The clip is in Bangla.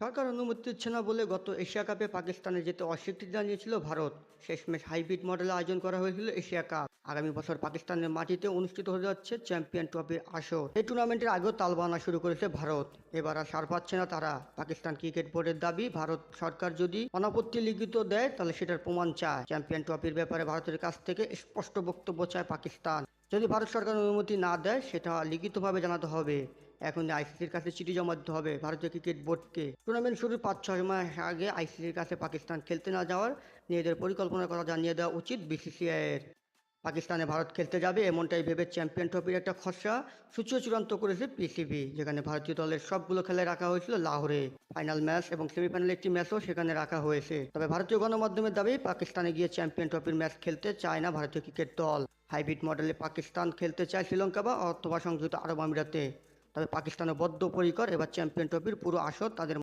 সরকার অনুমতি দিচ্ছে না বলে গত এশিয়া কাপে পাকিস্তানে যেতে অস্বীকৃতি জানিয়েছিল ভারত। শেষমেশ হাইব্রিড মডেলে আয়োজন করা হয়েছিল এশিয়া কাপ। আগামী বছর পাকিস্তানের মাটিতে অনুষ্ঠিত হতে যাচ্ছে চ্যাম্পিয়ন ট্রফির আসর। এই টুর্নামেন্টের আগেও তালবাহানা শুরু করেছে ভারত। এবার আর সার পাচ্ছে না তারা। পাকিস্তান ক্রিকেট বোর্ডের দাবি, ভারত সরকার যদি অনাপত্তি লিখিত দেয় তাহলে সেটার প্রমাণ চায়। চ্যাম্পিয়ন ট্রফির ব্যাপারে ভারতের কাছ থেকে স্পষ্ট বক্তব্য চায় পাকিস্তান। যদি ভারত সরকার অনুমতি না দেয় সেটা লিখিতভাবে জানাতে হবে। এখন আইসিসির কাছে চিঠি জমা দিতে হবে ভারতীয় ক্রিকেট বোর্ডকে। টুর্নামেন্ট শুরুর 5-6 মাস আগে আইসিসির কাছে পাকিস্তান খেলতে না যাওয়ার নিজেদের পরিকল্পনার কথা জানিয়ে দেওয়া উচিত বিসিসিআইয়ের। পাকিস্তানে ভারত খেলতে যাবে এমনটাই ভেবে চ্যাম্পিয়ন ট্রফির একটা খসড়া সূচিও চূড়ান্ত করেছে পিসিবি, যেখানে ভারতীয় দলের সবগুলো খেলায় রাখা হয়েছিল লাহোরে। ফাইনাল ম্যাচ এবং সেমিফাইনাল একটি ম্যাচও সেখানে রাখা হয়েছে। তবে ভারতীয় গণমাধ্যমের দাবি, পাকিস্তানে গিয়ে চ্যাম্পিয়ন ট্রফির ম্যাচ খেলতে চায় না ভারতীয় ক্রিকেট দল। হাইব্রিড মডেলে পাকিস্তান খেলতে চায় শ্রীলঙ্কা বা অথবা সংযুক্ত আরব আমিরাতে। তবে পাকিস্তানের বদ্ধপরিকর এবার চ্যাম্পিয়ন ট্রফির পুরো আসর তাদের